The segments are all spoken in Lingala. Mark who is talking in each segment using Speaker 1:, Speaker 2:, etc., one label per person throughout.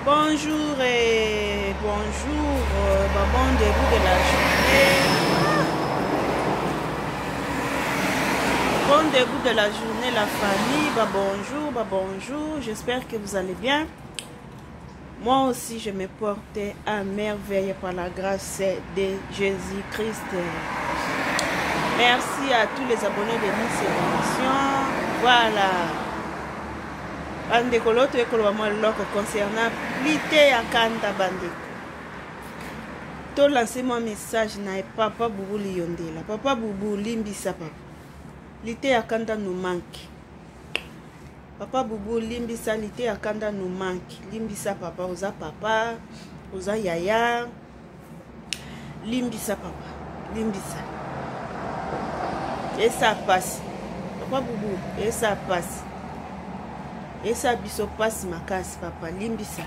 Speaker 1: Bonjour et bonjour, bon début de la journée. Bon début de la journée la famille, bonjour, j'espère que vous allez bien. Moi aussi je me porte à merveille par la grâce de Jésus-Christ. Merci à tous les abonnés de Miss Émission. Voilà. Bandekoloto ekoloba loko concernant l'ité à Kanta Bandeko. To lancé mon message na papa Boubou Liondela. Papa Boubou limbisa papa. L'ité à Kanta nous manque. Papa Boubou limbisa l'ité à Kanta nous manque. Limbisa papa, oza yaya. Limbisa papa, limbisa. Et ça passe. Papa Boubou, et ça passe. Et ça biso passe ma casse papa limbisa.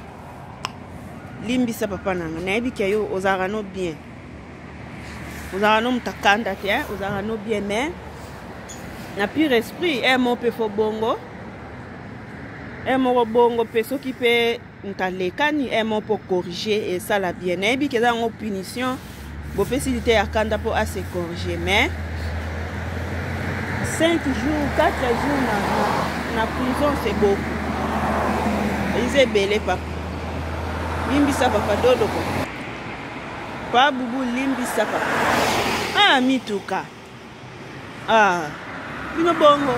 Speaker 1: Limbisa papa nanga. Naibi kayo ozarano bien. Ozarano mtakanda te, ozarano bien mais na pire esprit mon pe fo bongo. Mon bongo pe so qui pe ntalekani mon pour corriger et ça la bien. Naibi ke za ngo punition bo facilité akanda pour assez corriger mais 5 jours, 4 jours na prison c'est beaucoup. Ils est belé papa. Limbisa papa dodo ko. Pa Boubou limbisa papa. Ah mituka. Ah. Bino bongo.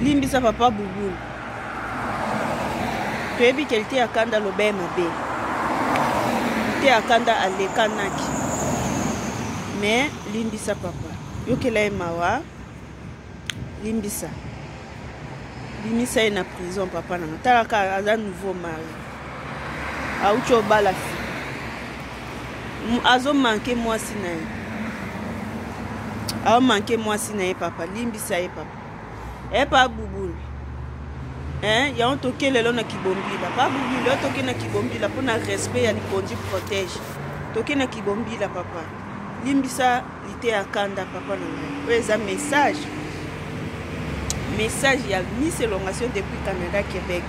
Speaker 1: Limbisa papa Boubou. Tebi kelti akanda lobe mabe. Te akanda alekanaki. Mais limbisa papa. Yokela mawa limbisa limisa na prison papa na talaka aza nouveau mari aucho bala azo manquer moi sinaye a manquer moi sinaye papa limbisa papa pa Boubou ya on toke lelo na kibombila pa Boubou le toke na kibombila pour na respect ya likonji protège toke na kibombila papa limbisa lité à Kanda papa na eza message ya Miss Élongation depuis Canada Québec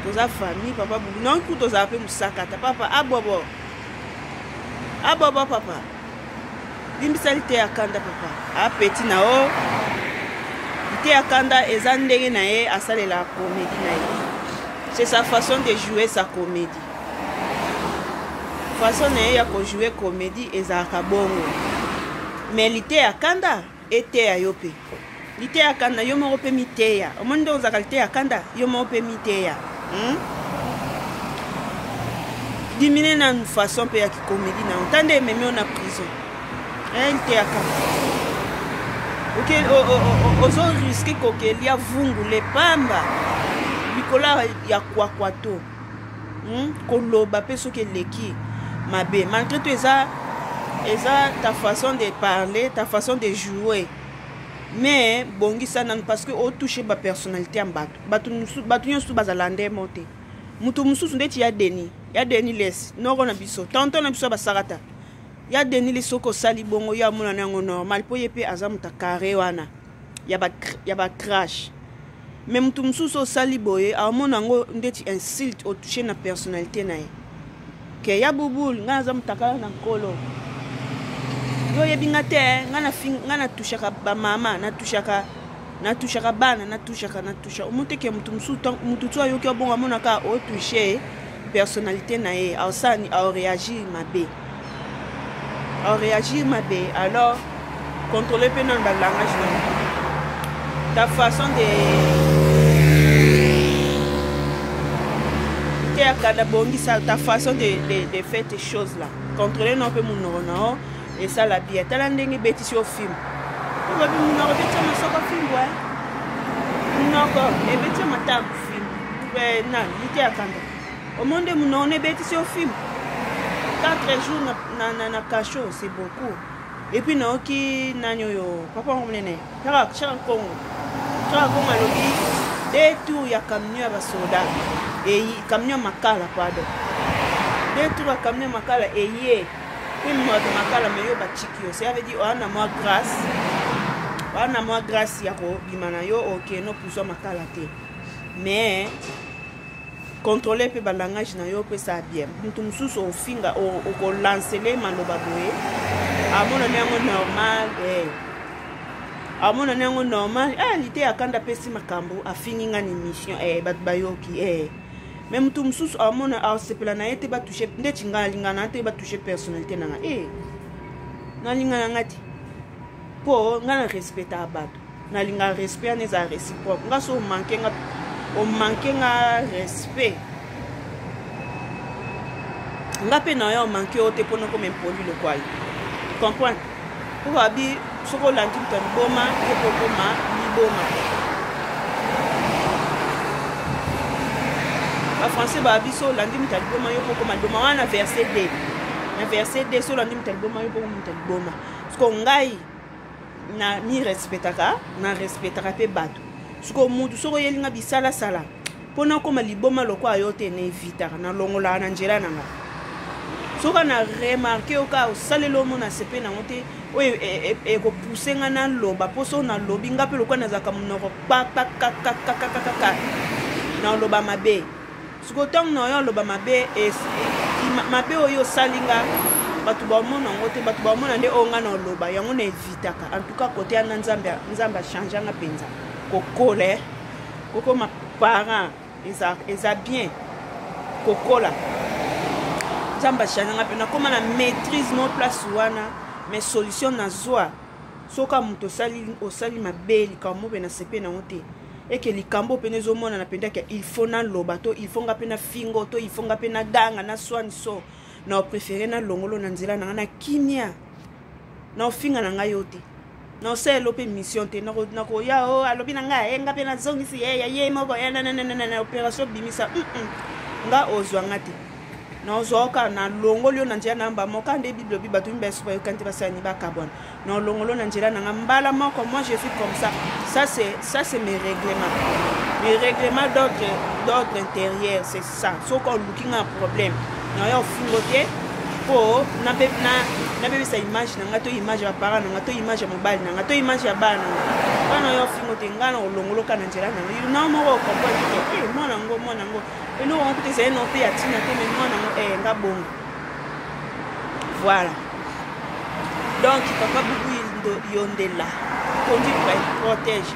Speaker 1: toza famille papa Boubou non ku toza pe musakata papa abobo papa limbisa lité à Kanda papa a petit na o lité à Kanda eza ndenge na ye asale la comédie na ye c'est sa façon de jouer sa comédie façon na ye ya ko jouer comédie ezaka bongo mais lité à Kanda était à yope lité à Kanda yo moko pe miteya omondo ozaka lité à Kanda yo moko pe miteya dimine na façon pe ya ki comédie na entende même on a prison lité à Kanda ok ozo risque kokelia vungu le pamba bikola ya kwakwato koloba pe soki leki mabe malgré tout eza ta façon de parler, ta façon de jouer. Mais bongi ça non parce que au toucher ba personnalité en batu nyosu bazalande monte. Mutu mususu ndeti ya deni les no na biso. Tonton na biso ba sarata. Ya deni les soko sali bongo ya mona nango normal po yepe azamuta carré wana. Ya ba crash. Mais mutu mususu sali boye a mona ngo ndeti insulte au toucher na personnalité na ye. Ke ya Boubou nga azamuta kala na nkolo. Yo yebinga te ngana tushaka ba mama na tushaka bana na tushaka omonte ke mutu twa yo ke bonga mona ka o toucher personnalité na ye a réagir mabe alors contrôler pe dans le langage ta façon de ta façon de faire tes choses là contrôler non pe mon non et ça la bien tala ndenge beti au film on va bien on beti ma soko film ouais non ko e beti ma ta film na lité à Kanda au monde mon on est beti au film 4 jours na cachot c'est beaucoup et puis non qui nanyo yo papa on nene tara chankongo lobi des tours ya camion ya basoda et camion makala pardon des tours ya camion makala et yé puis moi de makala meyo ba chikio ça veut dire on a moi grâce ya ko bimana yo OK no puso makala te mais contrôler pe ba langage na yo pe ça bien mutu mususu ofinga o lanceler maloba boye amona nango normal amona nango normal lité akanda pesi makambo afinga ni mission bat bayoki même mutu mususu amona asepela na yete ba toucher nde chinga lingana te ba toucher personnalité nanga na lingana ngati po ngana respecta abatu na linga respect neza réciproque nga so manquer nga respect nga pe na yo manquer o te pona ko impoli le kwai comprendre ko abi soko landi mtan boma ye pokoma ni boma ba français ba abi so landi mtan boma yo pokoma doma wana verset D na verset D so landi mtan boma yo pokoma mtan boma sko ngai na mi respectaka na respectaka pe bato soko mutu soko yelinga bisala sala pona koma liboma lokwa yote ne evitaka na longola na njela nanga soka na remarqué oka osalelo mona sepe na ngote oyo ko pousser nga na loba poso na lobi nga pe lokwa na zaka munoko pa na loba mabe soko tong na yo loba mabe mabe oyo salinga batu ba mona ngote batu ba mona nde onga na loba yango na evitaka en tout cas côté ya nzamba changer nga penza kokole koko ma parents eza bien kokola nzamba changer nga pena koma na maîtrise no place wana mais solution na zwa soka muto osali mabeli kamo pe na sepe na ngote eke likambo pene zo mona na penda ke il faut na loba to il faut nga pena fingo to il faut nga pena ganga na swani so na préféré na longolo na nzela na kimia na finga na ngai yote na selo pe mission te na ko ya alobi na ngai nga pe na zongisi ye moko na opération bimisa nga ozwa ngati na ozoka na longolo na nzela na mba moka nde bible bi batu mbe super kanti basani ba kabona na longolo na nzela na mbala moko moi je suis comme ça c'est mes règlements d'ordre intérieur c'est ça so ko looking un problème na yo fungote po na bebe sa image na ngato image ya parent na ngato image ya mobile na ngato image ya bana bana yo fungote ngana olongolo kana njela na na mo ko comprendre mwana ngo eno on peut essayer non pe atina te mais mwana ngo nga bongo voilà donc papa bubu yondela conduit protège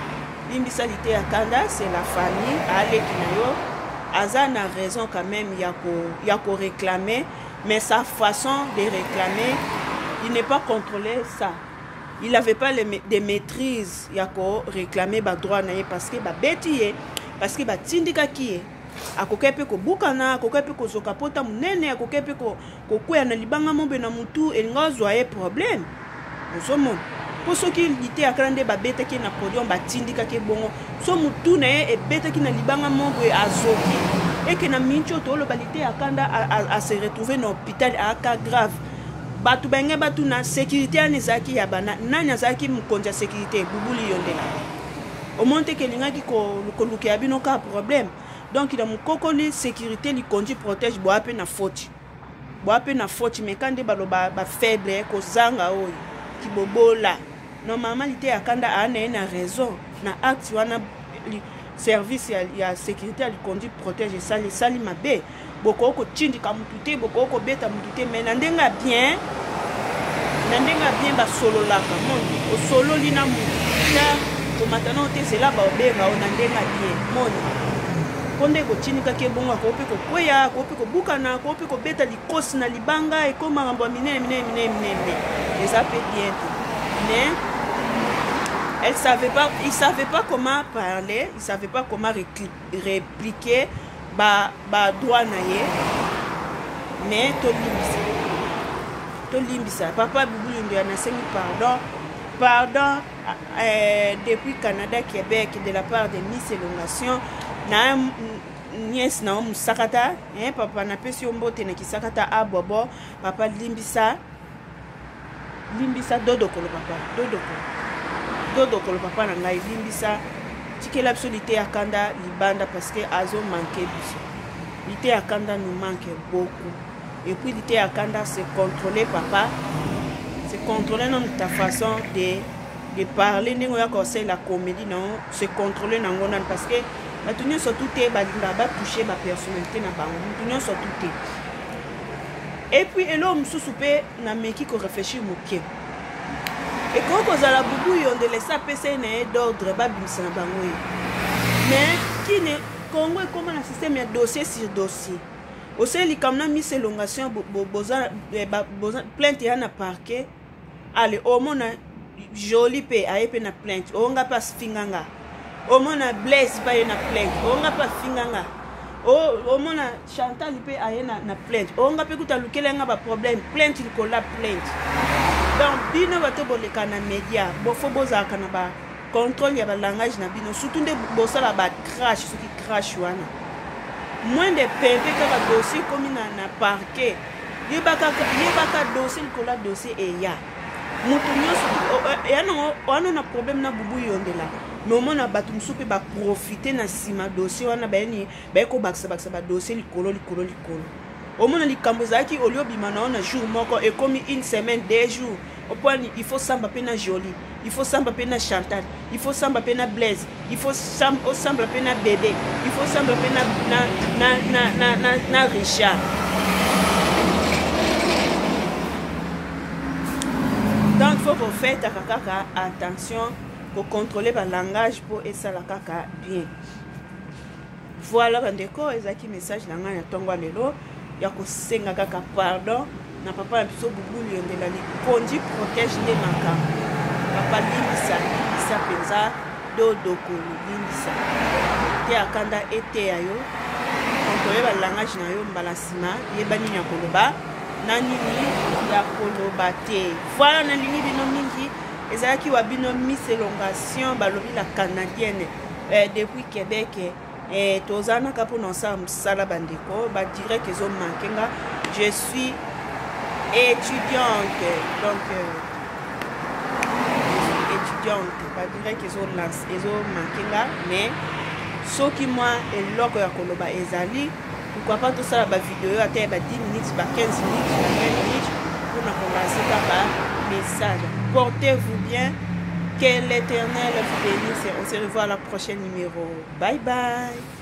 Speaker 1: l'imbisalité ya kanda c'est la famille ale kinayo Azan a raison quand même, il y a qu'à réclamer, mais sa façon de réclamer, il n'est pas contrôlé ça. Il n'avait pas de maîtrise, il y a qu'à réclamer le droit parce que bêtier, parce que tindika qui est. A kokepe ko bukana, a kokepe ko zokapota munene, a kokepe ko kwea na libanga mombe na mutu, et ngazoye problème. Nous sommes pour ceux qui étaient à grande babette qui n'a podium batindika qui bongo so mutu na e bête qui na libanga mombo azoki et que na mincho to lo balité à kanda à se retrouver dans l'hôpital à cas grave batu benge batu na sécurité anezaki ya bana nanya zaki mkonja sécurité bubuli yondela au monte que linga ki ko luke abino ka problème donc il a mukokoli sécurité li konji protège bo ape na faute mais quand de baloba ba faible ko zanga oyi ki bobola normalement il était à kanda a raison na acte wana service ya sécurité ali conduit protège ça les sali mabe boko ko tindi ka mutute boko ko beta mutute mais nandenga bien ba solo la ka mondi o solo lina muta ko matano te c'est là ba obenga o nandenga bien mondi konde ko tindi ka ke bonga ko pe ko kwea ko pe ko bukana ko pe ko beta likosi na libanga e ko mambo mine et ça peut bien mais il savait pas comment parler, il savait pas comment répliquer ba droit naie. Mais to limbisa papa Boubou ndio anasema pardon depuis Canada Québec de la part de Miss Elongation na nièce na musakata papa na pesi ombote na kisakata abobo papa limbisa dodo ko le papa na ngai limbisa tikela absoluté ya kanda libanda parce que azo manquer biso l'ité ya kanda nous manque beaucoup et puis l'ité ya kanda c'est contrôler papa c'est contrôler ta façon de parler ningo ya conseil la comédie non c'est contrôler nango nan parce que bato nyonso tu te balinga batouche bapersonnalité na bango motu nyonso tu te. Et puis eloko mosusu mpe nameki korefléchir moke ekoki kozala bubu yondele esa apesa na ye d'ordre babimisa na bango ye mais kine Congo ekoma na système ya dossier sur dossier oseli likambo na mise elongation boza plainte ya na parquet ale omona joli pe aye pe na plainte onga pa finganga omona Blaise pa ye na plainte onga pa finganga omona Chantal pe aye na plainte onga pe kuta lukelenga ba problème plainte likola plainte. Donc bino bato boleka na média bofo bozaka na ba contrôle ya ba langage na bino surtout nde bosala ba crash soki crash wana moins de pempe kaka dossier komi na parquet yebaka dossier likola dossier eya moto nyonso yana wana na problème na bubu yondela mais omona bato mosusu mpe baprofite na nsima dossier wana bayeni bayekobakisa ba dossier likolo omona likambo ezalaki oli obima na ona jour moko ekomi une semaine 2 jours opwani il faut samba mpe na Jolie, il faut samba mpe na Chantal, il faut samba mpe na Blaise, il faut samba mpe na Bébé, il faut samba mpe na Richard. Donc il faut qu'on fasse attention pour contrôler le langage pour et ça la kaka bien. Voilà bandeko ezaki message na nga na tongo lelo ya ko senga kaka pardon na papa na biso bubulu yondela likondi protège nde makambo papa limbisa isa penza dodoko limbisa te akanda ete ya yo contrôler ba langage na yo mbala sima yeba nini ya koloba na nini ya koloba te. Voilà na lingi bino mingi ezalaki wa bino Miss Elongation balobi la canadienne depuis Québec tozana ka pour ça msala bandeko ba direct ezo mankenga. Je suis étudiante donc étudiante ba direct ezo lance ezo mankenga mais soki moi eloko ya koloba ezali pourquoi pas tout ça ba vidéo à 10 minutes ba 15 minutes ba 20 minutes pour na commencer par message. Portez-vous bien, que l'Éternel vous bénisse et on se revoit à la prochaine numéro. Bye bye.